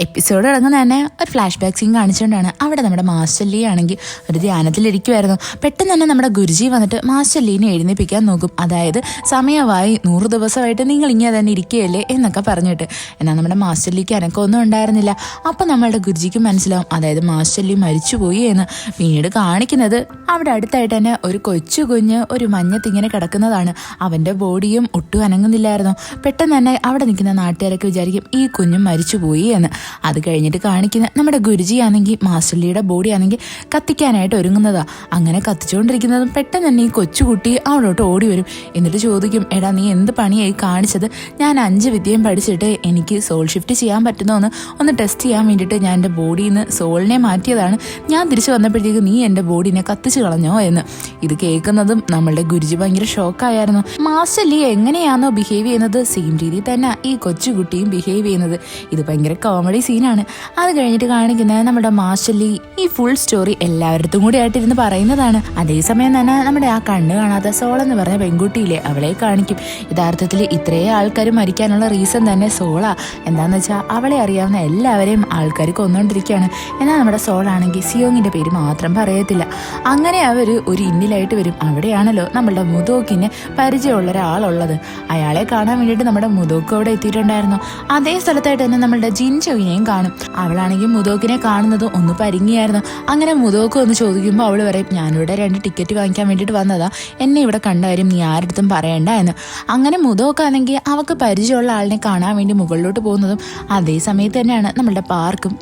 Episode തുടങ്ങുന്ന തന്നെ ഒരു ഫ്ലാഷ് ബാക്ക് സീൻ കാണിച്ചുകൊണ്ടാണ്. അവിടെ നമ്മുടെ മാസ്റ്റർ ലീ ആണെങ്കിൽ ഒരു ധ്യാനത്തിലിരിക്കുമായിരുന്നു. പെട്ടെന്ന് തന്നെ നമ്മുടെ ഗുരുജി വന്നിട്ട് മാസ്റ്റർ ലീനെ എഴുന്നേൽപ്പിക്കാൻ നോക്കും. അതായത് സമയമായി 100 ദിവസമായിട്ട് നിങ്ങൾ ഇങ്ങനെ തന്നെ ഇരിക്കുകയല്ലേ എന്നൊക്കെ പറഞ്ഞിട്ട്. എന്നാൽ നമ്മുടെ മാസ്റ്റർ ലീക്ക് അനക്കമൊന്നും ഉണ്ടായിരുന്നില്ല. അപ്പം നമ്മളുടെ ഗുരുജിക്ക് മനസ്സിലാവും അതായത് മാസ്റ്റർ ലീ മരിച്ചുപോയി എന്ന്. പിന്നീട് കാണിക്കുന്നത് അവിടെ അടുത്തായിട്ട് തന്നെ ഒരു കൊച്ചു കുഞ്ഞ് ഒരു മഞ്ഞത്തിങ്ങനെ കിടക്കുന്നതാണ്. അവൻ്റെ ബോഡിയും ഒട്ടും അനങ്ങുന്നില്ലായിരുന്നു. പെട്ടെന്ന് തന്നെ അവിടെ നിൽക്കുന്ന നാട്ടുകാരൊക്കെ വിചാരിക്കും ഈ കുഞ്ഞും മരിച്ചുപോയി എന്ന്. അത് കഴിഞ്ഞിട്ട് കാണിക്കുന്ന നമ്മുടെ ഗുരുജി ആണെങ്കിൽ മാസ്റ്റർ ലീയുടെ ബോഡി ആണെങ്കിൽ കത്തിക്കാനായിട്ട് ഒരുങ്ങുന്നതാ. അങ്ങനെ കത്തിച്ചുകൊണ്ടിരിക്കുന്നതും പെട്ടെന്ന് തന്നെ ഈ കൊച്ചുകുട്ടി അവിടോട്ട് ഓടി വരും. എന്നിട്ട് ചോദിക്കും, എടാ നീ എന്ത് പണിയായി കാണിച്ചത്? ഞാൻ 5 വിദ്യയും പഠിച്ചിട്ട് എനിക്ക് സോൾ ഷിഫ്റ്റ് ചെയ്യാൻ പറ്റുന്നോ ഒന്ന് ടെസ്റ്റ് ചെയ്യാൻ വേണ്ടിയിട്ട് ഞാൻ എൻ്റെ ബോഡിയിൽ നിന്ന് സോളിനെ മാറ്റിയതാണ്. ഞാൻ തിരിച്ചു വന്നപ്പോഴത്തേക്ക് നീ എൻ്റെ ബോഡിനെ കത്തിച്ചു കളഞ്ഞോ എന്ന്. ഇത് കേൾക്കുന്നതും നമ്മളുടെ ഗുരുജി ഭയങ്കര ഷോക്കായിരുന്നു. മാസ്റ്റർ ലീ എങ്ങനെയാണോ ബിഹേവ് ചെയ്യുന്നത് സെയിം രീതിയിൽ തന്നെ ഈ കൊച്ചുകുട്ടിയും ബിഹേവ് ചെയ്യുന്നത്. ഇത് ഭയങ്കര കോമഡി സീനാണ്. അത് കഴിഞ്ഞിട്ട് കാണിക്കുന്നത് നമ്മുടെ മാസ്റ്റർ ലീ ഈ ഫുൾ സ്റ്റോറി എല്ലാവരുടെ കൂടി ആയിട്ടിരുന്ന് പറയുന്നതാണ്. അതേസമയം തന്നെ നമ്മുടെ ആ കണ്ണ് കാണാത്ത സോൾ എന്ന് പറഞ്ഞ പെൺകുട്ടിയില്ലേ അവളെ കാണിക്കും. യഥാർത്ഥത്തിൽ ഇത്രയും ആൾക്കാർ മരിക്കാനുള്ള റീസൺ തന്നെ സോളാ. എന്താന്ന് വെച്ചാൽ അവളെ അറിയാവുന്ന എല്ലാവരെയും ആൾക്കാർ കൊന്നുകൊണ്ടിരിക്കുകയാണ്. എന്നാൽ നമ്മുടെ സോളാണെങ്കിൽ സിയോങ്ങിന്റെ പേര് മാത്രം പറയത്തില്ല. അങ്ങനെ അവർ ഒരു ഇന്നിലായിട്ട് വരും. അവിടെയാണല്ലോ നമ്മളുടെ മുതോക്കിന് പരിചയമുള്ള ഒരാളുള്ളത്. അയാളെ കാണാൻ വേണ്ടിയിട്ട് നമ്മുടെ മുതോക്ക് അവിടെ എത്തിയിട്ടുണ്ടായിരുന്നു. അതേ സ്ഥലത്തായിട്ട് തന്നെ നമ്മളുടെ ജിൻചോയിനെയും കാണും. അവളാണെങ്കിൽ മുതോക്കിനെ കാണുന്നത് ഒന്ന് പരിങ്ങിയായിരുന്നു. അങ്ങനെ മുതോക്ക് ഒന്ന് ചോദിക്കുമ്പോൾ അവൾ പറയും, ഞാനിവിടെ 2 ടിക്കറ്റ് വാങ്ങിക്കാൻ വേണ്ടിയിട്ട് വന്നതാ, എന്നെ ഇവിടെ കണ്ട കാര്യം നീ ആരടുത്തും പറയണ്ട എന്ന്. അങ്ങനെ മുതോക്കാണെങ്കിൽ അവൾക്ക് പരിചയമുള്ള ആളിനെ കാണാൻ വേണ്ടി മുകളിലോട്ട് പോകുന്നതും അതേ സമയത്ത് തന്നെയാണ് നമ്മളുടെ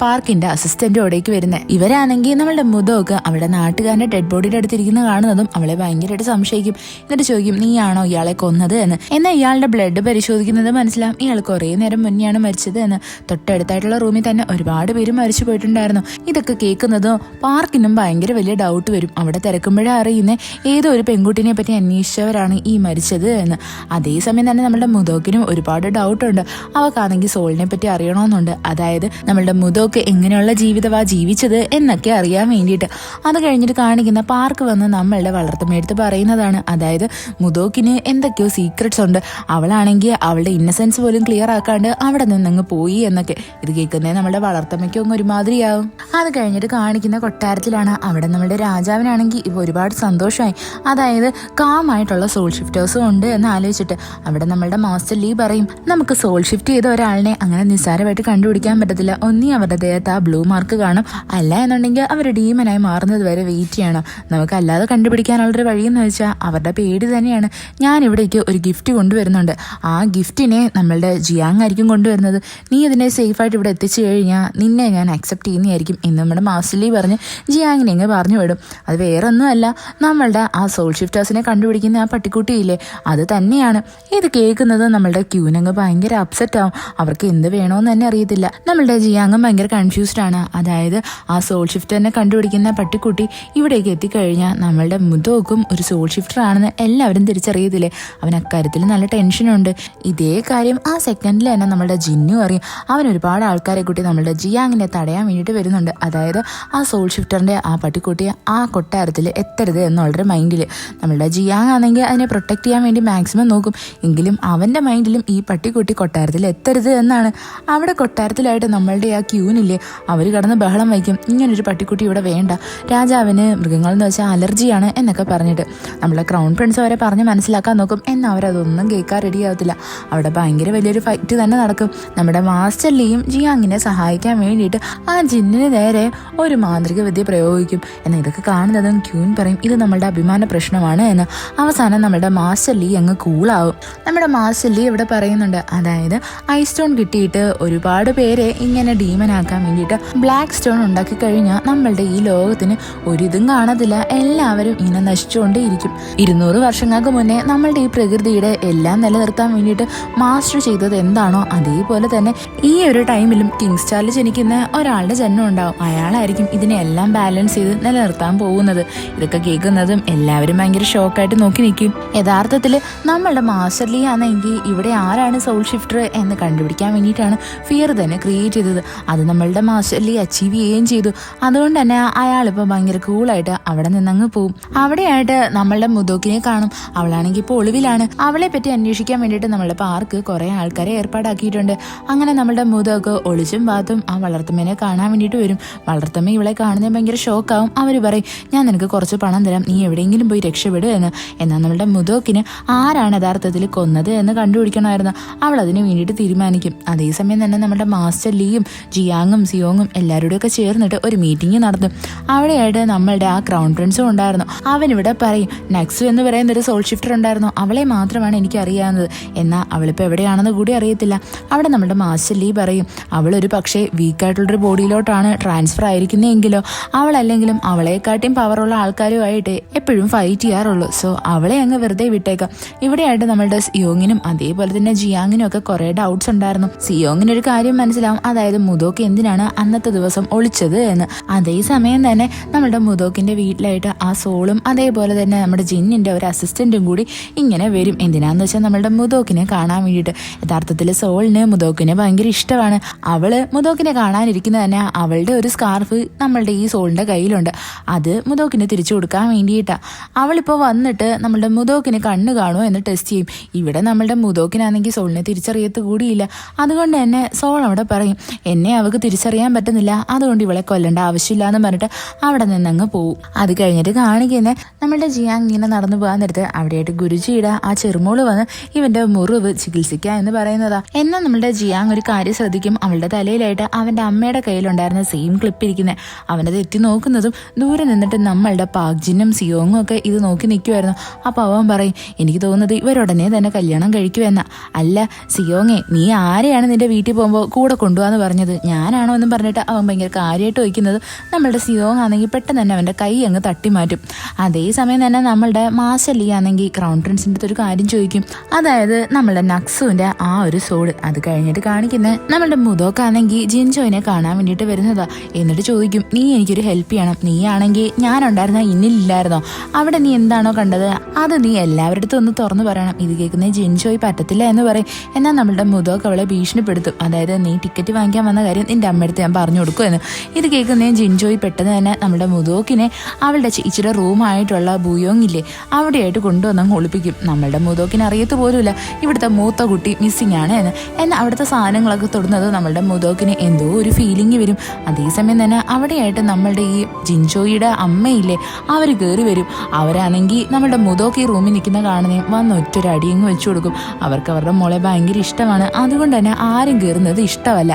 പാർക്കിന്റെ അസിസ്റ്റന്റ് അവിടേക്ക് വരുന്നത്. ഇവരാണെങ്കിൽ നമ്മളുടെ മുതോക്ക് അവിടെ നാട്ടുകാരന്റെ ഡെഡ് ബോഡിയുടെ അടുത്തിരിക്കുന്ന കാണുന്നതും അവളെ ഭയങ്കരമായിട്ട് സംശയിക്കും. എന്നിട്ട് ചോദിക്കും, നീയാണോ ഇയാളെ കൊന്നത് എന്ന്. എന്നാൽ ഇയാളുടെ ബ്ലഡ് പരിശോധിക്കുന്നത് മനസ്സിലാവും ഇയാൾ കുറേ നേരം മുന്നെയാണ് മരിച്ചത് എന്ന്. തൊട്ടടുത്തായിട്ടുള്ള റൂമിൽ തന്നെ ഒരുപാട് പേര് മരിച്ചു പോയിട്ടുണ്ടായിരുന്നു. ഇതൊക്കെ കേൾക്കുന്നതോ പാർക്കിനും ഭയങ്കര വലിയ ഡൗട്ട് വരും. അവിടെ തിരക്കുമ്പോഴേ അറിയുന്നേ ഏതോ ഒരു പെൺകുട്ടിനെ പറ്റി അന്വേഷിച്ചവരാണ് ഈ മരിച്ചത് എന്ന്. അതേസമയം തന്നെ നമ്മളുടെ മുതോക്കിനും ഒരുപാട് ഡൗട്ടുണ്ട്. അവക്കാണെങ്കിൽ സോളിനെ പറ്റി അറിയണമെന്നുണ്ട്. അതായത് നമ്മളുടെ മുതോക്ക് എങ്ങനെയുള്ള ജീവിതമാ ജീവിച്ചത് എന്നൊക്കെ അറിയാൻ വേണ്ടിയിട്ട്. അത് കഴിഞ്ഞിട്ട് കാണിക്കുന്ന പാർക്ക് വന്ന് നമ്മളുടെ വളർത്തുമേടുത്ത് പറയുന്നതാണ്. അതായത് മുതോക്കിന് എന്തൊക്കെയോ സീക്രട്സ് ഉണ്ട്. അവളാണെങ്കിൽ അവളുടെ ഇന്നസെൻസ് പോലും ക്ലിയർ ആക്കാണ്ട് അവിടെ നിന്നങ്ങ് പോയി എന്നൊക്കെ. ഇത് കേൾക്കുന്നേ നമ്മുടെ വളർത്തമ്മയ്ക്കും അങ്ങ് ഒരുമാതിരിയാവും. അത് കഴിഞ്ഞിട്ട് കാണിക്കുന്ന കൊട്ടാരത്തിലാണ്. അവിടെ നമ്മുടെ രാജാവിനാണെങ്കിൽ ഇപ്പോൾ ഒരുപാട് സന്തോഷമായി. അതായത് കാമായിട്ടുള്ള സോൾ ഷിഫ്റ്റേഴ്സും ഉണ്ട് എന്ന് ആലോചിച്ചിട്ട് അവിടെ നമ്മളുടെ മാസ്റ്റർ ലീ പറയും, നമുക്ക് സോൾ ഷിഫ്റ്റ് ചെയ്ത ഒരാളിനെ അങ്ങനെ നിസ്സാരമായിട്ട് കണ്ടുപിടിക്കാൻ പറ്റത്തില്ല. ഒന്നി അവരുടെ ദേഹത്ത് ആ ബ്ലൂ മാർക്ക് കാണും, അല്ല എന്നുണ്ടെങ്കിൽ അവർ ഡീമനായി മാറുന്നത് വരെ വെയിറ്റ് ചെയ്യണം. നമുക്ക് അല്ലാതെ കണ്ടുപിടിക്കാനുള്ളൊരു വഴിയെന്ന് വെച്ചാൽ അവരുടെ പേടി തന്നെയാണ്. ഞാൻ ഇവിടേക്ക് ഒരു ഗിഫ്റ്റ് കൊണ്ടുവരുന്നുണ്ട്. ആ ഗിഫ്റ്റിനെ നമ്മളുടെ ജിയാങ് ആയിരിക്കും കൊണ്ടുവരുന്നത്. നീ ഇതിനെ സേഫായിട്ട് ഇവിടെ എത്തിച്ചു കഴിഞ്ഞാൽ നിന്നെ ഞാൻ അക്സെപ്റ്റ് ചെയ്യുന്നതായിരിക്കും എന്ന് നമ്മുടെ മാസ്റ്റർ ലീ പറഞ്ഞ് ജിയാങ്ങിനെ അങ്ങ് പറഞ്ഞു വിടും. അത് വേറെ ഒന്നുമല്ല, നമ്മളുടെ ആ സോൾ ഷിഫ്റ്റേഴ്സിനെ കണ്ടുപിടിക്കുന്ന ആ പട്ടിക്കുട്ടിയില്ലേ അത് തന്നെയാണ്. ഇത് കേൾക്കുന്നത് നമ്മളുടെ ക്യൂനങ്ങ് ഭയങ്കര അപ്സെറ്റ് ആവും. അവർക്ക് എന്ത് വേണോന്ന് തന്നെ അറിയത്തില്ല. നമ്മളുടെ ജിയാങ്ങും ഭയങ്കര കൺഫ്യൂസ്ഡ് ആണ്. അതായത് ആ സോൾ ഷിഫ്റ്ററിനെ കണ്ടുപിടിക്കുന്ന പട്ടിക്കുട്ടി ഇവിടേക്ക് എത്തിക്കഴിഞ്ഞാൽ നമ്മളുടെ മുതോക്കും ഒരു സോൾ ഷിഫ്റ്റർ ആണെന്ന് എല്ലാവരും തിരിച്ചറിയത്തില്ലേ. അവൻ അക്കാര്യത്തിൽ നല്ല ടെൻഷനുണ്ട്. ഇതേ കാര്യം ആ സെക്കൻഡിൽ തന്നെ നമ്മളുടെ ജിന്നു അറിയും. അവൻ ഒരുപാട് ആൾക്കാരെ കൂട്ടി നമ്മളുടെ ജിയാങ്ങിനെ തടയാൻ വേണ്ടിയിട്ട് വരുന്നുണ്ട്. അതായത് ആ സോൾ ഷിഫ്റ്ററിന്റെ ആ പട്ടിക്കുട്ടിയെ ആ കൊട്ടാരത്തിൽ എത്തരുത് എന്നുള്ളൊരു മൈൻഡിൽ. നമ്മളുടെ ജിയാങ് ആണെങ്കിൽ അതിനെ പ്രൊട്ടക്ട് ചെയ്യാൻ വേണ്ടി മാക്സിമം നോക്കും. എങ്കിലും അവന്റെ മൈൻഡിലും ഈ പട്ടിക്കുട്ടി കൊട്ടാരത്തിൽ എത്തരുത് എന്നാണ്. അവിടെ കൊട്ടാരത്തിലായിട്ട് നമ്മളുടെ ആ ക്യൂനില്ലേ അവർ കടന്ന് ബഹളം വയ്ക്കും, ഇങ്ങനൊരു പട്ടിക്കുട്ടി ഇവിടെ വേണ്ട, രാജാവിന് മൃഗങ്ങളെന്ന് വെച്ചാൽ അലർജിയാണ് എന്നൊക്കെ പറഞ്ഞിട്ട്. നമ്മളെ ക്രൗൺ പ്രിൻസ് അവരെ പറഞ്ഞ് മനസ്സിലാക്കാൻ നോക്കും. എന്നാൽ അവരതൊന്നും കേൾക്കാൻ റെഡിയാവത്തില്ല. അവിടെ ഭയങ്കര വലിയൊരു ഫൈറ്റ് തന്നെ നടക്കും. നമ്മുടെ മാസ്റ്റർ ലീയും ജിയാങ്ങിനെ സഹായിക്കാൻ വേണ്ടിയിട്ട് ആ ജിന്നിന് നേരെ ഒരു മാന്ത്രിക വിദ്യ പ്രയോഗിക്കും. എന്നാൽ ഇതൊക്കെ കാണുന്നതും ക്യൂൻ പറയും ഇത് നമ്മളുടെ അഭിമാന പ്രശ്നമാണ് എന്ന്. അവസാനം നമ്മുടെ മാസ്റ്റർ ലീ അങ്ങ് കൂളാവും. നമ്മുടെ മാസ്റ്റർ ലീ ഇവിടെ പറയുന്നുണ്ട്, അതായത് ഐ സ്റ്റോൺ കിട്ടിയിട്ട് ഒരുപാട് പേരെ ഇങ്ങനെ ഡീമനാക്കാൻ വേണ്ടിയിട്ട് ബ്ലാക്ക് സ്റ്റോൺ ഉണ്ടാക്കി കഴിഞ്ഞാൽ നമ്മളുടെ ഈ ലോകത്തിന് ഒരിതും കാണത്തില്ല, എല്ലാവരും ഇങ്ങനെ നശിച്ചുകൊണ്ടേയിരിക്കും. 200 വർഷങ്ങൾക്ക് മുന്നേ നമ്മളുടെ ഈ പ്രകൃതിയുടെ എല്ലാം നിലനിർത്താൻ വേണ്ടിയിട്ട് മാസ്റ്റർ ചെയ്തത് എന്താണോ അതേപോലെ തന്നെ ഈ ഒരു ടൈമിലും കിങ് സ്റ്റാറിൽ ജനിക്കുന്ന ഒരാളുടെ ജന്മം ഉണ്ടാവും. അയാളായിരിക്കും ഇതിനെല്ലാം ബാലൻസ് ചെയ്ത് നിലനിർത്താൻ പോകുന്നത്. ഇതൊക്കെ കേൾക്കുന്നതും എല്ലാവരും ഭയങ്കര ഷോക്കായിട്ട് നോക്കി നിൽക്കും. യഥാർത്ഥത്തിൽ നമ്മളുടെ മാസ്റ്റർ ലീ ആണെങ്കിൽ ഇവിടെ ആരാണ് സോൾ ഷിഫ്റ്റർ എന്ന് കണ്ടുപിടിക്കാൻ വേണ്ടിയിട്ടാണ് ഫിയർ തന്നെ ക്രിയേറ്റ് ചെയ്തത്. അത് നമ്മളുടെ മാസ്റ്റർ ലീ അച്ചീവ് ചെയ്യുകയും ചെയ്തു. അതുകൊണ്ട് തന്നെ അയാളിപ്പോൾ ഭയങ്കര കൂളായിട്ട് അവിടെ നിന്നങ്ങ് പോവും. അവിടെയായിട്ട് നമ്മളുടെ മുതോക്കിനെ കാണും. അവളാണെങ്കിൽ ഇപ്പോൾ ഒളിവിലാണ്. അവളെ പറ്റി അന്വേഷിക്കാൻ വേണ്ടിയിട്ട് നമ്മളുടെ പാർക്ക് കുറെ ആൾക്കാരെ ഏർപ്പാടാക്കിയിട്ടുണ്ട്. അങ്ങനെ നമ്മളുടെ മുതമൊക്കെ ഒളിച്ചും പാത്തും ആ വളർത്തമ്മേനെ കാണാൻ വേണ്ടിയിട്ട് വരും. വളർത്തമ്മ ഇവളെ കാണുന്നത് ഭയങ്കര ഷോക്കാവും. അവർ പറയും, ഞാൻ നിനക്ക് കുറച്ച് പണം തരാം, നീ എവിടെയെങ്കിലും പോയി രക്ഷപ്പെടുക എന്ന്. എന്നാൽ നമ്മളുടെ മുതോക്കിന് ആരാണ് യഥാർത്ഥത്തിൽ കൊന്നത് എന്ന് കണ്ടുപിടിക്കണമായിരുന്നു. അവൾ അതിന് വേണ്ടിയിട്ട് തീരുമാനിക്കും. അതേസമയം തന്നെ നമ്മുടെ മാസ്റ്റർ ലീയും ജിയാങ്ങും സിയോങ്ങും എല്ലാവരോടും ചേർന്നിട്ട് ഒരു മീറ്റിംഗ് നടത്തും. അവിടെയായിട്ട് നമ്മളുടെ ആ ക്രൗൺ പ്രിൻസും ഉണ്ടായിരുന്നു. അവനിവിടെ പറയും, നക്സു എന്ന് പറയുന്ന ഒരു സോൾ ഷിഫ്റ്റർ ഉണ്ടായിരുന്നു, അവളെ മാത്രമാണ് എനിക്ക് അറിയാവുന്നത്, എന്നാൽ അവളിപ്പോൾ എവിടെയാണെന്ന് കൂടി അറിയത്തില്ല. അവിടെ നമ്മുടെ മാസ്റ്റർ ലീ പറയും, അവളൊരു പക്ഷേ വീക്കായിട്ടുള്ളൊരു ബോഡിയിലോട്ടാണ് ട്രാൻസ്ഫർ ആയിരിക്കുന്നതെങ്കിലോ അവളല്ലെങ്കിലും അവളെക്കാട്ടിയും പവറുള്ള ആൾക്കാരുമായിട്ട് എപ്പോഴും ഫൈറ്റ് ചെയ്യാറുള്ളൂ. സോ അവളെ അങ്ങ് വെറുതെ വിട്ടേക്കാം. ഇവിടെയായിട്ട് നമ്മളുടെ സിയോങ്ങിനും അതേപോലെ തന്നെ ജിയാങ്ങിനും ഒക്കെ കുറേ ഡൗട്ട്സ് ഉണ്ടായിരുന്നു. സിയോങ്ങിനൊരു കാര്യം മനസ്സിലാവും, അതായത് മുതോക്ക് എന്തിനാണ് അന്നത്തെ ദിവസം ഒളിച്ചത് എന്ന്. അതേസമയം തന്നെ നമ്മുടെ മുതോക്കിന്റെ വീട്ടിലായിട്ട് ആ സോളും അതേപോലെ തന്നെ നമ്മുടെ ജിന്നിന്റെ ഒരു അസിസ്റ്റന്റും കൂടി ഇങ്ങനെ വരും. എന്തിനാന്ന് വെച്ചാൽ നമ്മളുടെ മുതോക്കിനെ കാണാൻ വേണ്ടിയിട്ട്. യഥാർത്ഥത്തിൽ സോളിന് മുതോക്കിനെ ഭയങ്കര ഇഷ്ടമാണ്. അവള് മുതോക്കിനെ കാണാനിരിക്കുന്ന തന്നെ അവളുടെ ഒരു സ്കാർഫ് നമ്മളുടെ ഈ സോളിന്റെ കയ്യിലുണ്ട്. അത് മുതോക്കിന് തിരിച്ചു കൊടുക്കാൻ വേണ്ടിയിട്ടാ. അവളിപ്പോൾ വന്നിട്ട് നമ്മളുടെ മുതോക്കിന് കണ്ണ് കാണുമോ എന്ന് ടെസ്റ്റ് ചെയ്യും. ഇവിടെ നമ്മളുടെ മുതോക്കിനാണെങ്കിൽ സോളിനെ തിരിച്ചറിയത്ത് കൂടിയില്ല. അതുകൊണ്ട് തന്നെ സോൾ അവിടെ പറയും, എന്നെ അവൾക്ക് തിരിച്ചറിയാൻ പറ്റുന്നില്ല, അതുകൊണ്ട് ഇവളെ കൊല്ലേണ്ട ആവശ്യമില്ല എന്ന് പറഞ്ഞിട്ട് അവിടെ നിന്നങ്ങ് പോവും. അത് കഴിഞ്ഞിട്ട് കാണിക്കുന്ന നമ്മളുടെ ജിയാങ് ഇങ്ങനെ നടന്നു പോകാൻ നേരത്ത് അവിടെയായിട്ട് ഗുരുജിയുടെ ആ ചെറുമോള് വന്ന് ഇവന്റെ മുറിവ് ചികിത്സിക്കുക എന്ന് പറയുന്നതാ. എന്നാൽ നമ്മളുടെ ജിയാങ് ഒരു കാര്യം ശ്രദ്ധിക്കും, അവളുടെ തലയിലായിട്ട് അവന്റെ അമ്മയുടെ കയ്യിലുണ്ടായിരുന്ന സെയിം ക്ലിപ്പ് ഇരിക്കുന്നത്. അവനത് എത്തി നോക്കുന്നതും ദൂരെ നിന്നിട്ട് നമ്മളുടെ പാക്ജിനും സിയോങ്ങും ഒക്കെ ഇത് നോക്കി നിൽക്കുമായിരുന്നു. അപ്പോൾ അവൻ പറയും, എനിക്ക് തോന്നുന്നത് ഇവരുടനെ തന്നെ കല്യാണം കഴിക്കുമെന്ന. അല്ല സിയോങ്ങെ, നീ ആരെയാണ് നിന്റെ വീട്ടിൽ പോകുമ്പോൾ കൂടെ കൊണ്ടുപോകാന്ന് പറഞ്ഞത്? ഞാനാണോ എന്നും പറഞ്ഞിട്ട് അവൻ ഭയങ്കര കാര്യമായിട്ട് വയ്ക്കുന്നത്. നമ്മളുടെ സിയോങ് ആണെങ്കിൽ പെട്ടെന്ന് തന്നെ അവന്റെ കൈ അങ്ങ് തട്ടിമാറ്റും. അതേസമയം തന്നെ നമ്മളുടെ മാസ്റ്റർ ലീ ആണെങ്കിൽ ക്രൗൺ പ്രിൻസിന്റെ അടുത്ത് ഒരു കാര്യം ചോദിക്കും, അതായത് നമ്മളുടെ നക്സുവിന്റെ ആ ഒരു സോഡ്. അത് കഴിഞ്ഞിട്ട് കാണിക്കുന്നത് നമ്മളുടെ മുതോക്കാണെങ്കിൽ ജിൻജോയിനെ കാണാൻ വേണ്ടിയിട്ട് വരുന്നതാ. എന്നിട്ട് ചോദിക്കും, നീ എനിക്കൊരു ഹെൽപ്പ് ചെയ്യണം, നീ ആണെങ്കിൽ ഞാനുണ്ടായിരുന്ന ഇന്നില്ലായിരുന്നോ, അവിടെ നീ എന്താണോ കണ്ടത് അത് നീ എല്ലാവരുടെ അടുത്തും ഒന്ന് തുറന്നു പറയണം. ഇത് കേൾക്കുന്ന ജിൻജോയ് പറ്റത്തില്ല എന്ന് പറയും. എന്നാൽ നമ്മളുടെ മുതോക്ക് അവളെ ഭീഷണിപ്പെടുത്തും, അതായത് നീ ടിക്കറ്റ് വാങ്ങിക്കാൻ വന്ന കാര്യം നിന്റെ അമ്മയടുത്ത് ഞാൻ പറഞ്ഞു കൊടുക്കുമെന്ന്. ഇത് കേൾക്കുന്ന ജിൻജോയ് പെട്ടെന്ന് തന്നെ നമ്മുടെ മുതോക്കിനെ അവളുടെ ചേച്ചിയുടെ റൂമായിട്ടുള്ള ബുയോങ് ഇല്ലേ അവിടെയായിട്ട് കൊണ്ടുവന്നങ്ങ് ഒളിപ്പിക്കും. നമ്മളുടെ മുതോക്കിനെ അറിയത്ത് പോലുമില്ല ഇവിടുത്തെ മൂത്ത കുട്ടി മിസ്സിംഗ് ആണ് എന്ന്. എന്നാൽ അവിടുത്തെ സാധനങ്ങളൊക്കെ തൊടുന്നത് നമ്മളുടെ മുതോക്കിന് എന്തോ ഒരു ഫീലിംഗ് വരും. അതേസമയം തന്നെ അവിടെയായിട്ട് നമ്മളുടെ ഈ ജിൻജോയിയുടെ അമ്മയില്ലേ അവർ കയറി വരും. അവരാണെങ്കിൽ നമ്മളുടെ മുതോക്ക് ഈ റൂമിൽ നിൽക്കുന്ന കാണുന്നേ വന്ന് ഒറ്റൊരു അടിയങ്ങ് വെച്ചു കൊടുക്കും. അവർക്ക് അവരുടെ മോളെ ഭയങ്കര ഇഷ്ടമാണ്, അതുകൊണ്ട് തന്നെ ആരും കയറുന്നത് ഇഷ്ടമല്ല.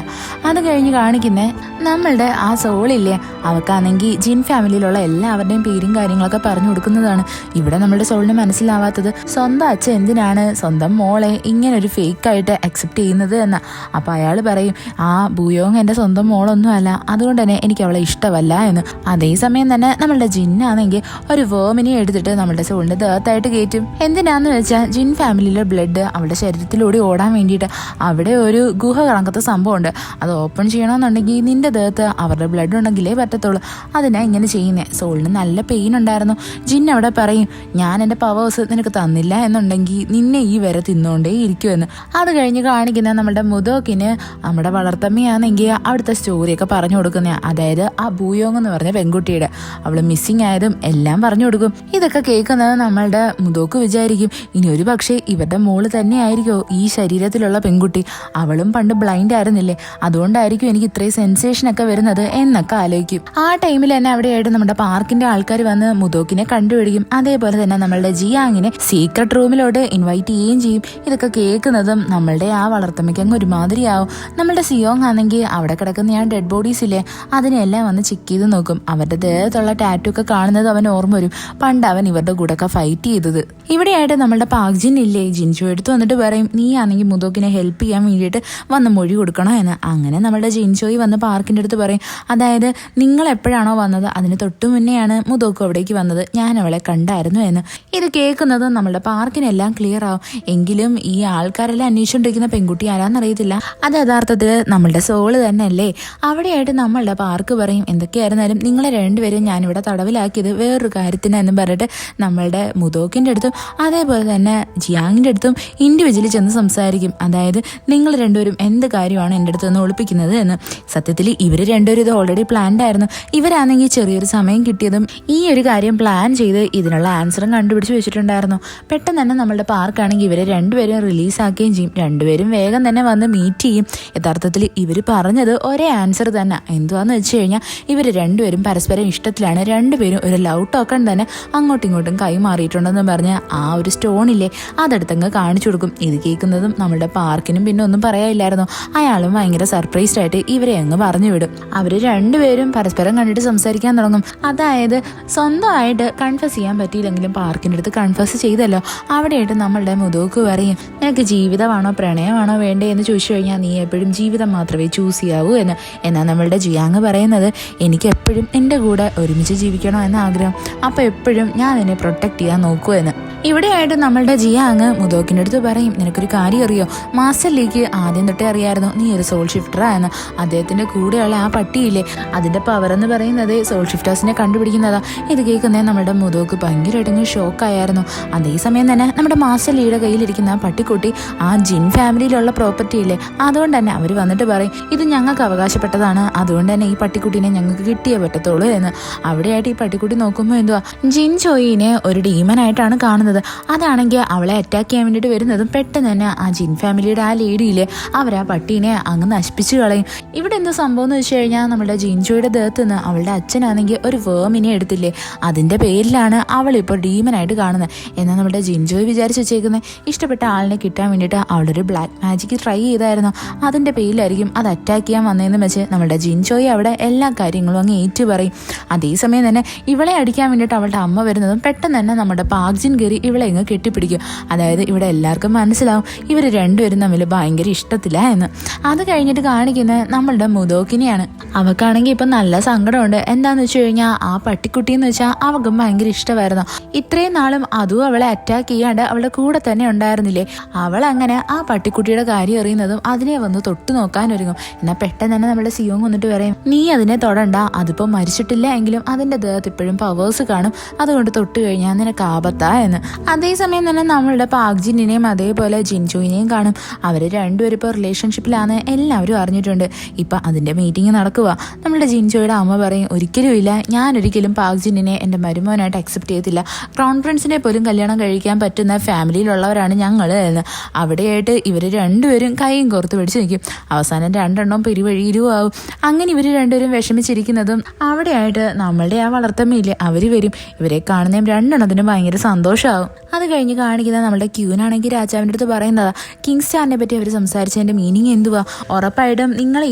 അത് കഴിഞ്ഞ് കാണിക്കുന്നേ നമ്മളുടെ ആ സോളില്ലേ അവൾക്കാണെങ്കിൽ ജിൻ ഫാമിലിയിലുള്ള എല്ലാവരുടെയും പേരും കാര്യങ്ങളൊക്കെ പറഞ്ഞു കൊടുക്കുന്നതാണ്. ഇവിടെ നമ്മളുടെ സോളിന് മനസ്സിലാവാത്തത് സ്വന്തം അച്ഛൻ എന്തിനാണ് സ്വന്തം മോളെ ഇങ്ങനെ ഒരു ഫേക്കായിട്ട് അക്സെപ്റ്റ് ചെയ്യുന്നത് എന്ന. അപ്പം അയാൾ പറയും, ആ ബുയോങ് എൻ്റെ സ്വന്തം മോളൊന്നും അല്ല, അതുകൊണ്ട് തന്നെ എനിക്ക് അവളെ ഇഷ്ടമല്ല എന്ന്. അതേസമയം തന്നെ നമ്മളുടെ ജിന്നാണെങ്കിൽ ഒരു വേമിനെ എടുത്തിട്ട് നമ്മളുടെ സോളിന്റെ ദേഹത്തായിട്ട് കയറ്റും. എന്തിനാന്ന് വെച്ചാൽ ജിൻ ഫാമിലിയിലെ ബ്ലഡ് അവളുടെ ശരീരത്തിലൂടെ ഓടാൻ വേണ്ടിയിട്ട്. അവിടെ ഒരു ഗുഹ കണക്കത്തെ സംഭവമുണ്ട്, അത് ഓപ്പൺ ചെയ്യണമെന്നുണ്ടെങ്കിൽ നിന്റെ ദേഹത്ത് അവരുടെ ബ്ലഡ് ഉണ്ടെങ്കിലേ പറ്റത്തുള്ളൂ. അതിനാ ഇങ്ങനെ ചെയ്യുന്നത്. സോളിന് നല്ല പെയിൻ ഉണ്ടായിരുന്നു. ജിൻ അവിടെ പറയും, ഞാൻ എൻ്റെ പവേഴ്സ് നിനക്ക് തന്നില്ല എന്നുണ്ടെങ്കിൽ നിന്നെ ഈ വരെ തിന്നുകൊണ്ടേ ഇരിക്കുമെന്ന്. അത് കഴിഞ്ഞ് കാണിക്കുന്ന നമ്മുടെ മുതോക്കിന് നമ്മുടെ വളർത്തമ്മയാണെങ്കിൽ അവിടുത്തെ സ്റ്റോറിയൊക്കെ പറഞ്ഞു കൊടുക്കുന്ന, അതായത് ആ ബൂയോങ് എന്ന് പറഞ്ഞ പെൺകുട്ടിയുടെ അവള് മിസ്സിങ് ആയതും എല്ലാം പറഞ്ഞു കൊടുക്കും. ഇതൊക്കെ കേൾക്കുന്നത് നമ്മളുടെ മുതോക്ക് വിചാരിക്കും, ഇനി ഒരു പക്ഷേ ഇവരുടെ മോള് തന്നെ ആയിരിക്കോ ഈ ശരീരത്തിലുള്ള പെൺകുട്ടി, അവളും പണ്ട് ബ്ലൈൻഡ് ആയിരുന്നില്ലേ, അതുകൊണ്ടായിരിക്കും എനിക്ക് ഇത്രയും സെൻസേഷൻ ഒക്കെ വരുന്നത് എന്നൊക്കെ ആലോചിക്കും. ആ ടൈമിൽ തന്നെ അവിടെയായിട്ട് നമ്മുടെ പാർക്കിന്റെ ആൾക്കാർ വന്ന് മുതോക്കിനെ കണ്ടുപിടിക്കും. അതേപോലെ തന്നെ നമ്മളുടെ ജിയാങ്ങിനെ സീക്രട്ട് റൂമിലോട്ട് ഇൻവൈറ്റ് ചെയ്യുകയും ചെയ്യും. ഇതൊക്കെ കേൾക്കുന്നതും നമ്മളുടെ ആ വളർത്തമ്മയ്ക്ക് അങ്ങ് ഒരുമാതിരിയാവും. നമ്മളുടെ സിയോങ് ആണെങ്കിൽ അവിടെ കിടക്കുന്ന ആ ഡെഡ് ബോഡീസ് ഇല്ലേ അതിനെല്ലാം വന്ന് ചെക്ക് ചെയ്ത് നോക്കും. അവരുടെ ദേഹത്തുള്ള ടാറ്റു ഒക്കെ കാണുന്നത് അവൻ ഓർമ്മ വരും, പണ്ട് അവൻ ഇവരുടെ കൂടെ ഒക്കെ ഫൈറ്റ് ചെയ്തത്. ഇവിടെയായിട്ട് നമ്മളുടെ പാക്ജിൻ ഇല്ലേ ജിൻജോ എടുത്ത് വന്നിട്ട് പറയും, നീ ആണെങ്കിൽ മുതോക്കിനെ ഹെൽപ്പ് ചെയ്യാൻ വേണ്ടിയിട്ട് വന്ന് മൊഴി കൊടുക്കണോ എന്ന്. അങ്ങനെ നമ്മളുടെ ജിൻജോയി വന്ന് പാർക്കിന്റെ അടുത്ത് പറയും, അതായത് നിങ്ങൾ എപ്പോഴാണോ വന്നത് അതിന് തൊട്ടു മുന്നെയാണ് മുതോക്ക് അവിടേക്ക് വന്നത്, ഞാൻ അവളെ കണ്ടായിരുന്നു എന്ന്. ഇത് കേൾക്കുന്നത് നമ്മളുടെ പാർക്കിനെല്ലാം ക്ലിയർ ആവും. എങ്കിലും ഈ ആൾക്കാരെല്ലാം അന്വേഷിച്ചുകൊണ്ടിരിക്കുന്ന പെൺകുട്ടി ആരാന്നറിയത്തില്ല, അത് യഥാർത്ഥത്തിൽ നമ്മളുടെ സോള് തന്നെ അല്ലേ. അവിടെയായിട്ട് നമ്മളുടെ പാർക്ക് പറയും, എന്തൊക്കെയായിരുന്നാലും നിങ്ങളെ രണ്ടുപേരും ഞാനിവിടെ തടവിലാക്കിയത് വേറൊരു കാര്യത്തിനെന്നും പറഞ്ഞിട്ട് നമ്മളുടെ മുതോക്കിന്റെ അടുത്തും അതേപോലെ തന്നെ ജിയാങ്ങിന്റെ അടുത്തും ഇൻഡിവിജ്വലി ചെന്ന് സംസാരിക്കും. അതായത് നിങ്ങൾ രണ്ടുപേരും എന്ത് കാര്യമാണ് എൻ്റെ അടുത്ത് നിന്ന് ഒളിപ്പിക്കുന്നത് എന്ന്. സത്യത്തിൽ ഇവർ രണ്ടുപേരും ഇത് ഓൾറെഡി പ്ലാൻഡ് ആയിരുന്നു. ഇവരാണെങ്കിൽ ചെറിയൊരു സമയം കിട്ടിയതും ഈ ഒരു കാര്യം പ്ലാൻ ചെയ്ത് ഇതിനുള്ള ആൻസറും കണ്ടുപിടിച്ച് വെച്ചിട്ടുണ്ടായിരുന്നു. പെട്ടെന്ന് തന്നെ നമ്മളുടെ പാർക്കാണെങ്കിൽ ഇവരെ രണ്ടുപേരും റിലീസാക്കുകയും ചെയ്യും. രണ്ടുപേരും വേഗം തന്നെ വന്ന് മീറ്റ് വെയിറ്റ് ചെയ്യും. യഥാർത്ഥത്തിൽ ഇവർ പറഞ്ഞത് ഒരേ ആൻസർ തന്നെ. എന്തുവാന്ന് വെച്ച് കഴിഞ്ഞാൽ ഇവർ രണ്ടുപേരും പരസ്പരം ഇഷ്ടത്തിലാണ്, രണ്ടുപേരും ഒരു ലവ് ടോക്കൺ തന്നെ അങ്ങോട്ടും ഇങ്ങോട്ടും കൈമാറിയിട്ടുണ്ടെന്ന് പറഞ്ഞ് ആ ഒരു സ്റ്റോണില്ലേ അതെടുത്തങ്ങ് കാണിച്ചു കൊടുക്കും. ഇത് കേൾക്കുന്നതും നമ്മുടെ പാർക്കിനും പിന്നെ ഒന്നും പറയാനില്ലായിരുന്നു. അയാളും ഭയങ്കര സർപ്രൈസ്ഡ് ആയിട്ട് ഇവരെ അങ്ങ് പറഞ്ഞു വിടും. അവർ രണ്ടുപേരും പരസ്പരം കണ്ടിട്ട് സംസാരിക്കാൻ തുടങ്ങും. അതായത് സ്വന്തമായിട്ട് കൺഫസ് ചെയ്യാൻ പറ്റിയില്ലെങ്കിലും പാർക്കിൻ്റെ അടുത്ത് കൺഫസ് ചെയ്തല്ലോ. അവിടെയായിട്ട് നമ്മളുടെ മുതോക്ക് പറയും, നിനക്ക് ജീവിതമാണോ പ്രണയമാണോ വേണ്ടേ എന്ന് ചോദിച്ചു കഴിഞ്ഞാൽ നീ എപ്പോഴും ജീവിതം മാത്രമേ ചൂസ് ചെയ്യാവൂ എന്ന്. എന്നാൽ നമ്മളുടെ ജിയാങ് പറയുന്നത്, എനിക്ക് എപ്പോഴും എൻ്റെ കൂടെ ഒരുമിച്ച് ജീവിക്കണോ എന്ന ആഗ്രഹം, അപ്പോൾ എപ്പോഴും ഞാൻ എന്നെ പ്രൊട്ടക്ട് ചെയ്യാൻ നോക്കൂ എന്ന്. ഇവിടെയായിട്ട് നമ്മളുടെ ജിയാങ് മുതോക്കിൻ്റെ അടുത്ത് പറയും, നിനക്കൊരു കാര്യം അറിയോ, മാസ്റ്റർ ലീക്ക് ആദ്യം തൊട്ടേ അറിയായിരുന്നു നീ ഒരു സോൾ ഷിഫ്റ്ററാ എന്ന്. അദ്ദേഹത്തിൻ്റെ കൂടെയുള്ള ആ പട്ടിയില്ലേ അതിൻ്റെ പവർ എന്ന് പറയുന്നത് സോൾ ഷിഫ്റ്റേഴ്സിനെ കണ്ടുപിടിക്കുന്നതാ. ഇത് കേൾക്കുന്നേ നമ്മുടെ മുതോക്ക് ഭയങ്കരമായിട്ടങ്ങ് ഷോക്കായിരുന്നു. അതേസമയം തന്നെ നമ്മുടെ മാസ്റ്റർ ലീയുടെ കയ്യിലിരിക്കുന്ന ആ പട്ടിക്കുട്ടി ആ ജിൻ ഫാമിലിയിലുള്ള പ്രോപ്പർട്ടി ഇല്ലേ, അതുകൊണ്ട് തന്നെ അവർ വന്നിട്ട് പറയും, ഇത് ഞങ്ങൾക്ക് അവകാശപ്പെട്ടതാണ്, അതുകൊണ്ട് തന്നെ ഈ പട്ടിക്കുട്ടീനെ ഞങ്ങൾക്ക് കിട്ടിയേ പറ്റത്തുള്ളൂ എന്ന്. അവിടെയായിട്ട് ഈ പട്ടിക്കുട്ടി നോക്കുമ്പോൾ എന്തുവാ, ജിൻ ചോയിനെ ഒരു ഡീമനായിട്ടാണ് കാണുന്നത്. അതാണെങ്കിൽ അവളെ അറ്റാക്ക് ചെയ്യാൻ വേണ്ടിയിട്ട് വരുന്നതും പെട്ടെന്ന് തന്നെ ആ ജിൻ ഫാമിലിയുടെ ആ ലേഡിയില്ലേ അവർ ആ പട്ടീനെ അങ്ങ് നശിപ്പിച്ചു കളയും. ഇവിടെ എന്ത് സംഭവം എന്ന് വെച്ച് കഴിഞ്ഞാൽ നമ്മുടെ ജിൻചോയുടെ ദേഹത്ത് നിന്ന് അവളുടെ അച്ഛനാണെങ്കിൽ ഒരു വേമിനെ എടുത്തില്ലേ, അതിൻ്റെ പേരിലാണ് അവളിപ്പോൾ ഡീമനായിട്ട് കാണുന്നത്. എന്നാൽ നമ്മുടെ ജിൻജോയ് വിചാരിച്ച് വെച്ചേക്കുന്നത് ഇഷ്ടപ്പെട്ട ആളിനെ കിട്ടാൻ വേണ്ടിയിട്ട് അവളൊരു ബ്ലാക്ക് മാജിക്ക് ട്രൈ ചെയ്തായിരുന്നു, അതിൻ്റെ പേരിലായിരിക്കും അത് അറ്റാക്ക് ചെയ്യാൻ വന്നതെന്ന് വെച്ച് നമ്മുടെ ജിൻജോയ് അവിടെ എല്ലാ കാര്യങ്ങളും അങ്ങ് ഏറ്റു പറയും. അതേസമയം തന്നെ ഇവളെ അടിക്കാൻ വേണ്ടിയിട്ട് അവളുടെ അമ്മ വരുന്നതും പെട്ടെന്ന് തന്നെ നമ്മുടെ പാക്ജിൻ കയറി ഇവളെ ഇങ്ങ് കെട്ടിപ്പിടിക്കും. അതായത് ഇവിടെ എല്ലാവർക്കും മനസ്സിലാവും ഇവർ രണ്ടുപേരും തമ്മിൽ ഭയങ്കര ഇഷ്ടത്തില്ല എന്ന്. അത് കഴിഞ്ഞിട്ട് കാണിക്കുന്നത് നമ്മളുടെ മുതോക്കിനെയാണ്. അവക്കാണെങ്കിൽ ഇപ്പം നല്ല സങ്കടമുണ്ട്. എന്താന്ന് വെച്ച് കഴിഞ്ഞാൽ ആ പട്ടിക്കുട്ടിയെന്ന് വെച്ചാൽ അവൾക്കും ഭയങ്കര ഇഷ്ടമായിരുന്നു. ഇത്രയും നാളും അതും അവളെ അറ്റാക്ക് ചെയ്യാണ്ട് അവളുടെ കൂടെ തന്നെ ഉണ്ടായിരുന്നില്ലേ. അവൾ അങ്ങനെ ആ പട്ടിക്കുട്ടിയുടെ കാര്യം അറിയുന്നതും അതിനെ വന്ന് തൊട്ടു നോക്കാൻ ഒരുങ്ങും. എന്നാൽ പെട്ടെന്ന് തന്നെ നമ്മുടെ സിയോങ് വന്നിട്ട് പറയും, നീ അതിനെ തൊടണ്ട, അതിപ്പോൾ മരിച്ചിട്ടില്ല എങ്കിലും അതിൻ്റെ ദേഹത്ത് ഇപ്പോഴും പവേഴ്സ് കാണും, അതുകൊണ്ട് തൊട്ട് കഴിഞ്ഞാൽ നിനക്ക് ആപത്താ എന്ന്. അതേസമയം തന്നെ നമ്മളുടെ പാക്ജിനെയും അതേപോലെ ജിൻചോയിനെയും കാണും. അവർ രണ്ടുപേരും ഇപ്പോൾ റിലേഷൻഷിപ്പിലാണ് എല്ലാവരും അറിഞ്ഞിട്ടുണ്ട്. ഇപ്പം അതിൻ്റെ മീറ്റിംഗ് നടക്കുക. നമ്മുടെ ജിൻചോയുടെ അമ്മ പറയും, ഒരിക്കലും ഇല്ല, ഞാനൊരിക്കലും പാക്ജിനെ എൻ്റെ മരുമോനായിട്ട് അക്സെപ്റ്റ് ചെയ്യത്തില്ല, ക്രൗൺ പ്രിൻസിനെ പോലും കല്യാണം കഴിക്കാൻ പറ്റുന്ന ഫാമിലിയിലുള്ളവരാണ് ഞങ്ങൾ എന്ന്. അവിടെയായിട്ട് ഇവർ രണ്ടുപേരും കൈയും കോർത്ത് പിടിച്ച് നിൽക്കും. അവസാനം രണ്ടെണ്ണം പെരുവഴിയിലും ആവും. അങ്ങനെ ഇവർ രണ്ടുപേരും വിഷമിച്ചിരിക്കുന്നതും അവിടെയായിട്ട് നമ്മളുടെ ആ വളർത്തമ്മയില്ലേ അവർ വരും. ഇവരെ കാണുന്നതും രണ്ടെണ്ണത്തിനും ഭയങ്കര സന്തോഷമാവും. അത് കഴിഞ്ഞ് കാണിക്കുന്ന നമ്മുടെ ക്യൂനാണെങ്കിൽ രാജാവിൻ്റെ അടുത്ത് പറയുന്നതാ, കിങ് സ്റ്റാറിനെ പറ്റി അവർ സംസാരിച്ചതിൻ്റെ മീനിങ് എന്തുവാ, ഉറപ്പായിട്ടും നിങ്ങളെ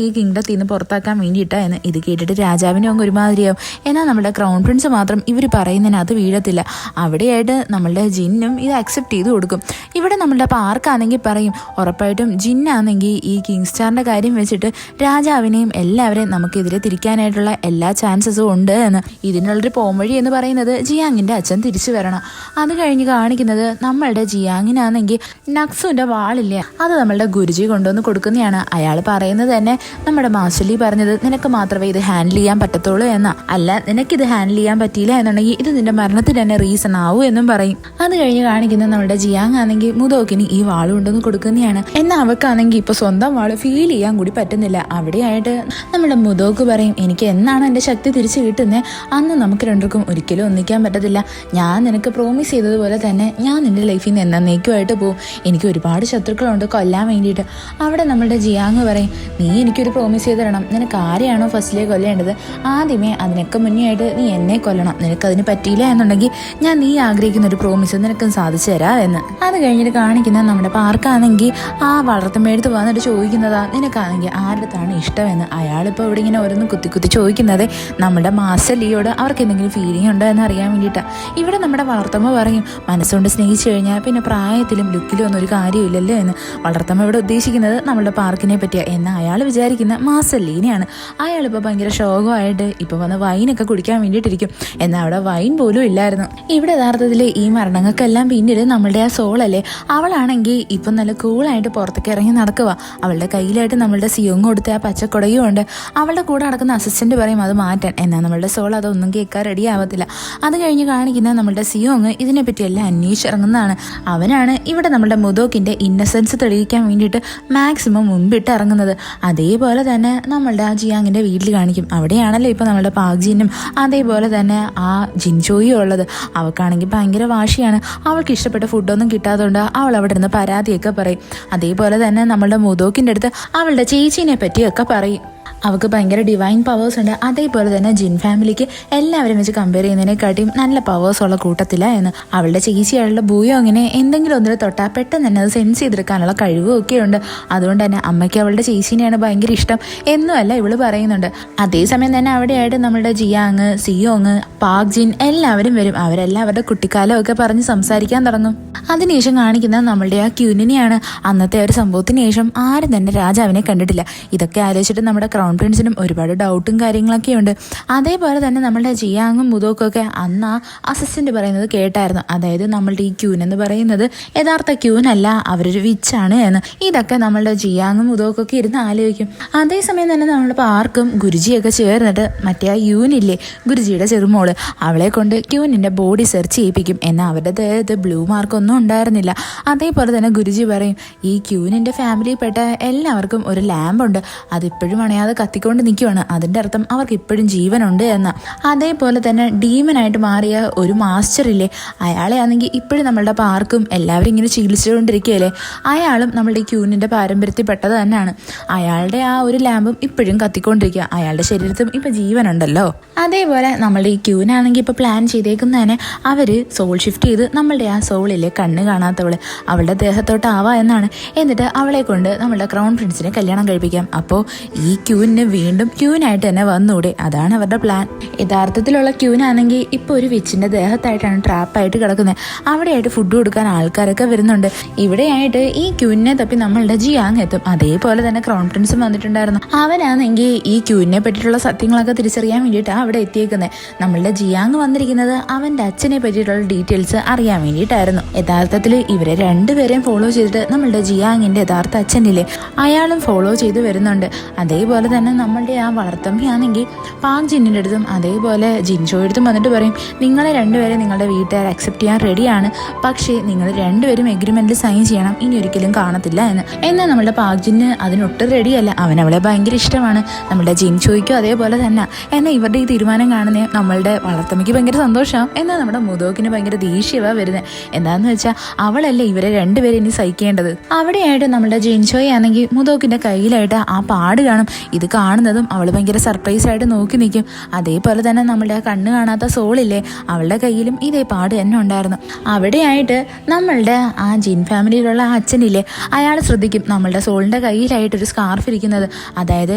ഈ കിങ്ഡത്തിൽ നിന്ന് പുറത്താക്കാൻ വേണ്ടിയിട്ടാ എന്ന്. ഇത് കേട്ടിട്ട് രാജാവിനും അങ്ങ് ഒരുമാതിരിയാവും. എന്നാൽ നമ്മുടെ ക്രൗൺ പ്രിൻസ് മാത്രം ഇവർ പറയുന്നതിനകത്ത് വീഴത്തില്ല. അവിടെയായിട്ട് നമ്മളുടെ ജിന്നും ഇത് അക്സെപ്റ്റ് ചെയ്ത് കൊടുക്കും. ഇവിടെ നമ്മളുടെ പാർക്കാണെങ്കിൽ പറയും, ഉറപ്പായിട്ടും ജിന്നാണെങ്കിൽ ഈ കിങ് സ്റ്റാറിൻ്റെ കാര്യം വെച്ചിട്ട് രാജാവിനെയും എല്ലാവരെയും നമുക്കെതിരെ തിരിക്കാനായിട്ടുള്ള എല്ലാ ചാൻസസും ഉണ്ട് എന്ന്. ഇതിനുള്ളൊരു പോംവഴി എന്ന് പറയുന്നത് ജിയാങ്ങിൻ്റെ അച്ഛൻ തിരിച്ചു വരണം. അത് കഴിഞ്ഞ് കാണിക്കുന്നത് നമ്മളുടെ ജിയാങ്ങിനാണെങ്കിൽ നക്സുവിൻ്റെ വാളില്ലേ അത് നമ്മളുടെ ഗുരുജി കൊണ്ടുവന്ന് കൊടുക്കുന്നതാണ്. അയാൾ പറയുന്നത് തന്നെ നമ്മുടെ മാസ്റ്റർലി പറഞ്ഞത് നിനക്ക് മാത്രമേ ഇത് ഹാൻഡിൽ ചെയ്യാൻ പറ്റത്തുള്ളൂ എന്നാ, അല്ല നിനക്കിത് ഹാൻഡിൽ ചെയ്യാൻ പറ്റിയില്ല എന്നുണ്ടെങ്കിൽ ഇത് നിന്റെ മരണത്തിന് തന്നെ റീസൺ ആവൂ എന്നും പറയും. അത് കഴിഞ്ഞ് കാണിക്കുന്നത് നമ്മുടെ ജിയാങ് ആണെങ്കിൽ മുതോക്കിന് ഈ വാൾ കൊണ്ടുവന്ന് കൊടുക്കുന്നതാണ്. എന്നാൽ അവൾക്കാണെങ്കിൽ ഇപ്പോൾ സ്വന്തം വാൾ ഫീൽ ചെയ്യാൻ കൂടി പറ്റുന്നില്ല. അവിടെയായിട്ട് നമ്മുടെ മുതോക്ക് പറയും, എനിക്ക് എന്നാണ് എൻ്റെ ശക്തി തിരിച്ചു കിട്ടുന്നത് അന്ന് നമുക്ക് രണ്ടുപേർക്കും ഒരിക്കലും ഒന്നിക്കാൻ പറ്റത്തില്ല. ഞാൻ നിനക്ക് പ്രോമിസ് ചെയ്തതുപോലെ തന്നെ ഞാൻ നിന്റെ ലൈഫിൽ നിന്ന് എന്നേക്കുമായിട്ട് പോകും. എനിക്ക് ഒരുപാട് ശത്രുക്കളുണ്ട് കൊല്ലാൻ വേണ്ടിയിട്ട്. അവിടെ നമ്മളുടെ ജിയാങ് പറയും, നീ എനിക്കൊരു പ്രോമിസ് ചെയ്ത് തരണം, നിനക്ക് ആരെയാണോ ഫസ്റ്റിലേ കൊല്ലേണ്ടത് ആദ്യമേ അതിനൊക്കെ മുന്നേ ആയിട്ട് നീ എന്നെ കൊല്ലണം. നിനക്കതിന് പറ്റിയില്ല എന്നുണ്ടെങ്കിൽ ഞാൻ നീ ആഗ്രഹിക്കുന്ന ഒരു പ്രോമിസ് നിനക്ക് സാധിച്ചു തരാം എന്ന്. അത് കഴിഞ്ഞിട്ട് കാണിക്കുന്ന നമ്മുടെ പാർക്കാണെങ്കിൽ ആ വളർത്തുമ്പേടുത്ത് വന്നിട്ട് ചോദിക്കുന്നതാ, നിനക്കാണെങ്കിൽ ആരുടെത്താണ് ഇഷ്ടമെന്ന്. അയാളിപ്പോൾ ഇവിടെ ഇങ്ങനെ ഓരോന്ന് കുത്തി കുത്തി ചോദിക്കുന്നത് നമ്മുടെ മാസ്റ്റർ ലിയോട് അവർക്ക് എന്തെങ്കിലും ഫീലിംഗ് ഉണ്ടോ എന്ന് അറിയാൻ വേണ്ടിയിട്ടാണ്. ഇവിടെ നമ്മുടെ വളർത്തമ്മ പറയും, മനസ്സുകൊണ്ട് സ്നേഹിച്ചു കഴിഞ്ഞാൽ പിന്നെ പ്രായത്തിലും ലുക്കിലും ഒന്നും ഒരു കാര്യമില്ലല്ലോ എന്ന്. വളർത്തമ്മ ഇവിടെ ഉദ്ദേശിക്കുന്നത് നമ്മളുടെ പാർക്കിനെ പറ്റിയാണ്. എന്നാൽ അയാൾ വിചാരിക്കുന്ന മാസ്റ്റർ ലീനെയാണ്. അയാളിപ്പോൾ ഭയങ്കര ശോകമായിട്ട് ഇപ്പോൾ വന്ന് വൈനൊക്കെ കുടിക്കാൻ വേണ്ടിയിട്ടിരിക്കും. എന്നാൽ അവിടെ വൈൻ പോലും ഇല്ലായിരുന്നു. ഇവിടെ യഥാർത്ഥത്തിൽ ഈ മരണങ്ങൾക്കെല്ലാം പിന്നീട് നമ്മളുടെ ആ സോളല്ലേ അവളാണെങ്കിൽ ഇപ്പം നല്ല കൂളായിട്ട് പുറത്തേക്ക് ഇറങ്ങി നടക്കുക. അവളുടെ കയ്യിലായിട്ട് നമ്മളുടെ സിയോങ് കൊടുത്ത ആ പച്ചക്കുടയും ഉണ്ട്. അവളുടെ കൂടെ നടക്കുന്ന അസിസ്റ്റന്റ് പറയും അത് മാറ്റാൻ. എന്നാൽ നമ്മളുടെ സോൾ അതൊന്നും കേൾക്കാൻ റെഡി ആവത്തില്ല. അത് കഴിഞ്ഞ് കാണിക്കുന്ന നമ്മളുടെ സിയോങ് ഇതിനെപ്പറ്റി എല്ലാം അന്വേഷിച്ചിറങ്ങുന്നതാണ്. അവനാണ് ഇവിടെ നമ്മുടെ മുതോക്കിൻ്റെ ഇന്നസെൻസ് തെളിയിക്കാൻ വേണ്ടിയിട്ട് മാക്സിമം മുമ്പിട്ട് ഇറങ്ങുന്നത്. അതേപോലെ തന്നെ നമ്മളുടെ ആ ജിയാങ്ങിൻ്റെ വീട്ടിൽ കാണിക്കും. അവിടെയാണല്ലോ ഇപ്പോൾ നമ്മുടെ പാക്ജിനും അതേപോലെ തന്നെ ആ ജിൻചോയും ഉള്ളത്. അവൾക്കാണെങ്കിൽ ഭയങ്കര വാശിയാണ്. അവൾക്ക് ഇഷ്ടപ്പെട്ട ഫുഡൊന്നും കിട്ടാത്തതുകൊണ്ട് അവൾ അവിടെ നിന്ന് പരാതിയൊക്കെ പറയും. അതേപോലെ തന്നെ നമ്മളുടെ മുതോക്കിൻ്റെ അടുത്ത് അവളുടെ ചേച്ചീനെ പറ്റിയൊക്കെ പറയും. അവൾക്ക് ഭയങ്കര ഡിവൈൻ പവേഴ്സ് ഉണ്ട്. അതേപോലെ തന്നെ ജിൻ ഫാമിലിക്ക് എല്ലാവരും വെച്ച് കമ്പയർ ചെയ്യുന്നതിനെക്കാട്ടിയും നല്ല പവേഴ്സ് ഉള്ള കൂട്ടത്തില്ല എന്ന്. അവളുടെ ചേച്ചിയാളുടെ ബൂയോ അങ്ങനെ എന്തെങ്കിലും ഒന്നിൽ തൊട്ടാൽ പെട്ടെന്ന് തന്നെ അത് സെൻസ് ചെയ്തെടുക്കാനുള്ള കഴിവും ഒക്കെ ഉണ്ട്. അതുകൊണ്ട് തന്നെ അമ്മയ്ക്ക് അവളുടെ ചേച്ചീനെയാണ് ഭയങ്കര ഇഷ്ടം എന്നുമല്ല ഇവള് പറയുന്നുണ്ട്. അതേസമയം തന്നെ അവിടെയായിട്ട് നമ്മുടെ ജിയാങ്, സിയോങ്, പാക് ജിൻ എല്ലാവരും വരും. അവരെല്ലാം അവരുടെ കുട്ടിക്കാലമൊക്കെ പറഞ്ഞ് സംസാരിക്കാൻ തുടങ്ങും. അതിനുശേഷം കാണിക്കുന്നത് നമ്മളുടെ ആ ക്യൂനിനെയാണ്. അന്നത്തെ ഒരു സംഭവത്തിന് ശേഷം ആരും തന്നെ രാജാവിനെ കണ്ടിട്ടില്ല. ഇതൊക്കെ ആലോചിച്ചിട്ട് നമ്മുടെ ക്രൗൺ പ്രിൻസിനും ഒരുപാട് ഡൗട്ടും കാര്യങ്ങളൊക്കെ ഉണ്ട്. അതേപോലെ തന്നെ നമ്മളുടെ ജിയാങ്ങും മുതോക്കൊക്കെ അന്ന് ആ അസിസ്റ്റന്റ് പറയുന്നത് കേട്ടായിരുന്നു. അതായത് നമ്മളുടെ ഈ ക്യൂൻ എന്ന് പറയുന്നത് യഥാർത്ഥ ക്യൂനല്ല, അവരൊരു വിച്ചാണ് എന്ന്. ഇതൊക്കെ നമ്മളുടെ ജിയാങ്ങും മുതോക്കൊക്കെ ഇരുന്ന് ആലോചിക്കും. അതേസമയം തന്നെ നമ്മളിപ്പോൾ ആർക്കും ഗുരുജിയൊക്കെ ചേർന്നിട്ട് മറ്റേ ആ യൂനില്ലേ ഗുരുജിയുടെ ചെറുമോള്, അവളെ കൊണ്ട് ക്യൂനിന്റെ ബോഡി സെർച്ച് ചെയ്യിപ്പിക്കും. എന്നാൽ അവരുടെ ദേഹത്ത് ബ്ലൂ മാർക്കൊന്നും ഉണ്ടായിരുന്നില്ല. അതേപോലെ തന്നെ ഗുരുജി പറയും ഈ ക്യൂനിന്റെ ഫാമിലിയിൽപ്പെട്ട എല്ലാവർക്കും ഒരു ലാമ്പുണ്ട്, അതിപ്പോഴും അണയാതെ കത്തിക്കൊണ്ട് നിൽക്കുവാണ്. അതിൻ്റെ അർത്ഥം അവർക്ക് ഇപ്പോഴും ജീവനുണ്ട് എന്ന. അതേപോലെ തന്നെ ഡീമനായിട്ട് മാറിയ ഒരു മാസ്റ്റർ ഇല്ലേ, അയാളെ ആണെങ്കിൽ ഇപ്പോഴും നമ്മളുടെ പാർക്കും എല്ലാവരും ഇങ്ങനെ ചികിത്സിച്ചുകൊണ്ടിരിക്കുകയല്ലേ. അയാളും നമ്മളുടെ ക്യൂനിൻ്റെ പാരമ്പര്യത്തിൽ പെട്ടത് തന്നെയാണ്. അയാളുടെ ആ ഒരു ലാമ്പും ഇപ്പോഴും കത്തിക്കൊണ്ടിരിക്കുക. അയാളുടെ ശരീരത്തും ഇപ്പം ജീവനുണ്ടല്ലോ. അതേപോലെ നമ്മളുടെ ഈ ക്യൂനാണെങ്കിൽ ഇപ്പോൾ പ്ലാൻ ചെയ്തേക്കുന്നതന്നെ അവർ സോൾ ഷിഫ്റ്റ് ചെയ്ത് നമ്മളുടെ ആ സോളിലെ കണ്ണ് കാണാത്തവള് അവളുടെ ദേഹത്തോട്ടാവാ എന്നാണ്. എന്നിട്ട് അവളെ കൊണ്ട് നമ്മളുടെ ക്രൗൺ പ്രിൻസിനെ കല്യാണം കഴിപ്പിക്കാം. അപ്പോൾ ഈ ക്യൂനിന് വീണ്ടും ക്യൂനായിട്ട് തന്നെ വന്നൂടെ, അതാണ് അവരുടെ പ്ലാൻ. യഥാർത്ഥത്തിലുള്ള ക്യൂനാണെങ്കിൽ ഇപ്പോൾ ഒരു വിച്ചിന്റെ ദേഹത്തായിട്ടാണ് ട്രാപ്പായിട്ട് കിടക്കുന്നത്. അവിടെയായിട്ട് ഫുഡ് കൊടുക്കാൻ ആൾക്കാരൊക്കെ വരുന്നുണ്ട്. ഇവിടെയായിട്ട് ഈ ക്യൂനിനെ തപ്പി നമ്മളുടെ ജിയാങ് എത്തും. അതേപോലെ തന്നെ ക്രൗൺ പ്രിൻസും വന്നിട്ടുണ്ടായിരുന്നു. അവനാണെങ്കിൽ ഈ ക്യൂനിനെ പറ്റിയിട്ടുള്ള സത്യങ്ങളൊക്കെ തിരിച്ചറിയാൻ വേണ്ടിയിട്ടാണ് അവിടെ എത്തിയേക്കുന്നത്. നമ്മളുടെ ജിയാങ് വന്നിരിക്കുന്നത് അവന്റെ അച്ഛനെ പറ്റിയിട്ടുള്ള ഡീറ്റെയിൽസ് അറിയാൻ വേണ്ടിയിട്ടായിരുന്നു. യഥാർത്ഥത്തിൽ ഇവരെ രണ്ടുപേരെയും ഫോളോ ചെയ്തിട്ട് നമ്മളുടെ ജിയാങ്ങിന്റെ യഥാർത്ഥ അച്ഛനില്ലേ അയാളും ഫോളോ ചെയ്ത് വരുന്നുണ്ട്. അതേപോലെ തന്നെ നമ്മളുടെ ആ വളർത്തമ്മയാണെങ്കിൽ പാക് ജിന്നിൻ്റെ അടുത്തും അതേപോലെ ജിൻഷോയുടെ അടുത്തും വന്നിട്ട് പറയും നിങ്ങളെ രണ്ടുപേരെ നിങ്ങളുടെ വീട്ടുകാർ അക്സെപ്റ്റ് ചെയ്യാൻ റെഡിയാണ്, പക്ഷേ നിങ്ങൾ രണ്ടുപേരും എഗ്രിമെന്റിൽ സൈൻ ചെയ്യണം, ഇനി ഒരിക്കലും കാണത്തില്ല എന്ന്. എന്നാൽ നമ്മളുടെ പാക് ജിന്ന് അതിനൊട്ടും റെഡിയല്ല. അവൻ അവളെ ഭയങ്കര ഇഷ്ടമാണ്. നമ്മുടെ ജിൻഷോയ്ക്കും അതേപോലെ തന്നെ. എന്നാൽ ഇവരുടെ ഈ തീരുമാനം കാണുന്നത് നമ്മളുടെ വളർത്തമ്മയ്ക്ക് ഭയങ്കര സന്തോഷമാവും. എന്നാൽ നമ്മുടെ മുതോക്കിന് ഭയങ്കര ദേഷ്യമാണ് വരുന്നത്. എന്താണെന്ന് വെച്ചാൽ അവളല്ലേ ഇവരെ രണ്ടുപേരും ഇനി സഹിക്കേണ്ടത്. അവിടെയായിട്ട് നമ്മുടെ ജിൻഷോയാണെങ്കിൽ മുതോക്കിന്റെ കയ്യിലായിട്ട് ആ പാട് കാണും. ഇത് കാണുന്നതും അവൾ ഭയങ്കര സർപ്രൈസ് ആയിട്ട് നോക്കി നിൽക്കും. അതേപോലെ തന്നെ നമ്മളുടെ ആ കണ്ണ് കാണാത്ത സോളില്ലേ അവളുടെ കയ്യിലും ഇതേ പാട് തന്നെ ഉണ്ടായിരുന്നു. അവിടെയായിട്ട് നമ്മളുടെ ആ ജിൻ ഫാമിലിയിലുള്ള ആ അച്ഛനില്ലേ അയാൾ ശ്രദ്ധിക്കും നമ്മളുടെ സോളിന്റെ കയ്യിലായിട്ടൊരു സ്കാർഫ് ഇരിക്കുന്നത്. അതായത്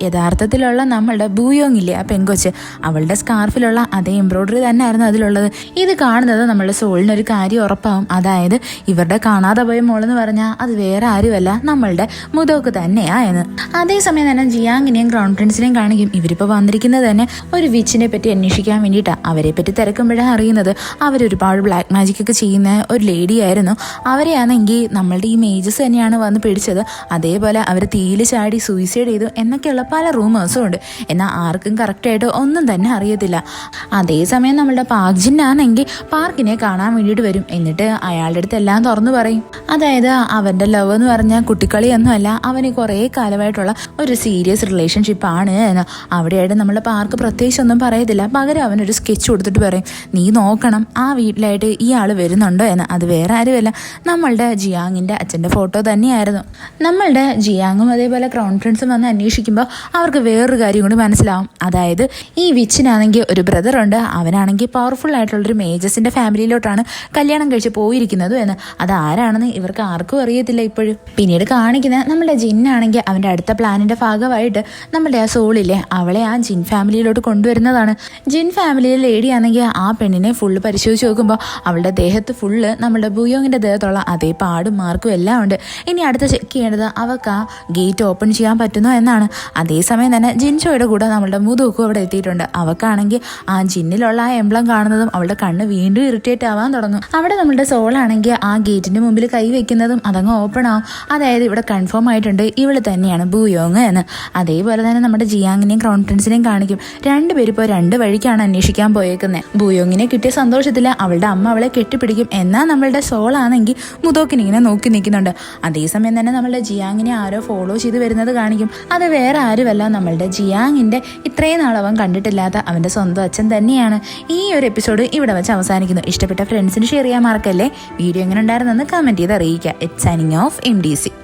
യഥാർത്ഥത്തിലുള്ള നമ്മളുടെ ബൂയോങ് ഇല്ലേ ആ പെങ്കൊച്ച്, അവളുടെ സ്കാർഫിലുള്ള അതേ എംബ്രോയിഡറി തന്നെ ആയിരുന്നു അതിലുള്ളത്. ഇത് കാണുന്നത് നമ്മളുടെ സോളിനൊരു കാര്യം ഉറപ്പാവും. അതായത് ഇവരുടെ കാണാതെ പോയ മോളെന്ന് പറഞ്ഞാൽ അത് വേറെ ആരുമല്ല നമ്മളുടെ മുതോക്ക് തന്നെയാ എന്ന്. അതേസമയം തന്നെ ജിയാങ്ങിനെയും ക്രൗൺ പ്രിൻസിനെയും കാണിക്കും. ഇവരിപ്പോൾ വന്നിരിക്കുന്നത് തന്നെ ഒരു വിച്ചിനെ പറ്റി അന്വേഷിക്കാൻ വേണ്ടിയിട്ടാണ്. അവരെ പറ്റി തിരക്കുമ്പോഴാണ് അറിയുന്നത് അവരൊരുപാട് ബ്ലാക്ക് മാജിക് ഒക്കെ ചെയ്യുന്ന ഒരു ലേഡി ആയിരുന്നു. അവരെയാണെങ്കിൽ നമ്മളുടെ ഈ മേജസ് തന്നെയാണ് വന്ന് പിടിച്ചത്. അതേപോലെ അവർ തീയിൽ ചാടി സൂയിസൈഡ് ചെയ്തു എന്നൊക്കെയുള്ള പല റൂമേഴ്സും ഉണ്ട്. എന്നാൽ ആർക്കും കറക്റ്റായിട്ട് ഒന്നും തന്നെ അറിയത്തില്ല. അതേസമയം നമ്മളുടെ പാക് ജിന്നാണെങ്കിൽ പാർക്കിനെ കാണാൻ വേണ്ടിയിട്ട് വരും. എന്നിട്ട് അയാളുടെ അടുത്ത് എല്ലാം തുറന്നു പറയും. അതായത് അവൻ്റെ ലവ് എന്ന് പറഞ്ഞാൽ കുട്ടിക്കളിയൊന്നുമല്ല, അവന് കുറേ കാലമായിട്ടുള്ള ഒരു സീരിയസ് റിലേഷൻഷിപ്പ് ആണ് എന്ന്. അവിടെയായിട്ട് നമ്മുടെ പാർക്ക് പ്രത്യേകിച്ച് ഒന്നും പറയത്തില്ല. പകരം അവനൊരു സ്കെച്ച് കൊടുത്തിട്ട് പറയും നീ നോക്കണം ആ വീട്ടിലായിട്ട് ഈ ആൾ വരുന്നുണ്ടോ എന്ന്. അത് വേറെ ആരുമല്ല നമ്മളുടെ ജിയാങ്ങിൻ്റെ അച്ഛൻ്റെ ഫോട്ടോ തന്നെയായിരുന്നു. നമ്മളുടെ ജിയാങ്ങും അതേപോലെ ക്രൗൺ പ്രിൻസും വന്ന് അന്വേഷിക്കുമ്പോൾ അവർക്ക് വേറൊരു കാര്യം കൂടി മനസ്സിലാവും. അതായത് ഈ വിച്ചിനാണെങ്കിൽ ഒരു ബ്രദറുണ്ട്. അവനാണെങ്കിൽ പവർഫുൾ ആയിട്ടുള്ളൊരു മേജസിൻ്റെ ഫാമിലിയിലോട്ടാണ് കല്യാണം കഴിച്ച് പോയിരിക്കുന്നത് എന്ന്. അത് ആരാണെന്ന് ഇവർക്ക് ആർക്കും അറിയത്തില്ല ഇപ്പോഴും. പിന്നീട് കാണിക്കുന്ന നമ്മുടെ ജിന്നാണെങ്കിൽ അവൻ്റെ അടുത്ത പ്ലാനിൻ്റെ ഭാഗമായിട്ട് നമ്മുടെ ആ സോളില്ലേ അവളെ ആ ജിൻ ഫാമിലിയിലോട്ട് കൊണ്ടുവരുന്നതാണ്. ജിൻ ഫാമിലിയിലെ ലേഡി ആണെങ്കിൽ ആ പെണ്ണിനെ ഫുള്ള് പരിശോധിച്ച് നോക്കുമ്പോൾ അവളുടെ ദേഹത്ത് ഫുള്ള് നമ്മുടെ ബുയോങ്ങിൻ്റെ ദേഹത്തുള്ള അതേ പാടും മാർക്കും എല്ലാം ഉണ്ട്. ഇനി അടുത്ത് ചെക്ക് ചെയ്യേണ്ടത് അവൾക്ക് ആ ഗേറ്റ് ഓപ്പൺ ചെയ്യാൻ പറ്റുന്നോ എന്നാണ്. അതേസമയം തന്നെ ജിൻഷോയുടെ കൂടെ നമ്മളുടെ മുതൂക്കും അവിടെ എത്തിയിട്ടുണ്ട്. അവൾക്കാണെങ്കിൽ ആ ജിന്നിലുള്ള ആ എംബ്ലം കാണുന്നതും അവളുടെ കണ്ണ് വീണ്ടും ഇറിറ്റേറ്റ് ആവാൻ തുടങ്ങും. അവിടെ നമ്മളുടെ സോളാണെങ്കിൽ ആ ഗേറ്റിൻ്റെ മുമ്പിൽ കൈ വെക്കുന്നതും അതങ്ങ് ഓപ്പൺ ആവും. അതായത് ഇവിടെ കൺഫേം ആയിട്ടുണ്ട് ഇവള് തന്നെയാണ് ബുയോങ് എന്ന്. അതേപോലെ അതുപോലെ തന്നെ നമ്മുടെ ജിയാങ്ങിനെയും ക്രൗൺ പ്രിൻസിനെയും കാണിക്കും. രണ്ടുപേരും ഇപ്പോൾ രണ്ട് വഴിക്കാണ് അന്വേഷിക്കാൻ പോയേക്കുന്നത്. ബുയോങ്ങിനെ കിട്ടിയ സന്തോഷത്തിൽ അവളുടെ അമ്മ അവളെ കെട്ടിപ്പിടിക്കും. എന്നാൽ നമ്മളുടെ സോളാണെങ്കിൽ മുതോക്കിനിങ്ങനെ നോക്കി നിൽക്കുന്നുണ്ട്. അതേസമയം തന്നെ നമ്മളുടെ ജിയാങ്ങിനെ ആരോ ഫോളോ ചെയ്ത് വരുന്നത് കാണിക്കും. അത് വേറെ ആരുമല്ല, നമ്മളുടെ ജിയാങ്ങിന്റെ ഇത്രയും നാൾ അവൻ കണ്ടിട്ടില്ലാത്ത അവന്റെ സ്വന്തം അച്ഛൻ തന്നെയാണ്. ഈ ഒരു എപ്പിസോഡ് ഇവിടെ വെച്ച് അവസാനിക്കുന്നു. ഇഷ്ടപ്പെട്ട ഫ്രണ്ട്സിന് ഷെയർ ചെയ്യാൻ മറക്കല്ലേ. വീഡിയോ എങ്ങനെ ഉണ്ടായിരുന്നെന്ന് കമന്റ് ചെയ്ത് അറിയിക്കുക. It's signing off MDC.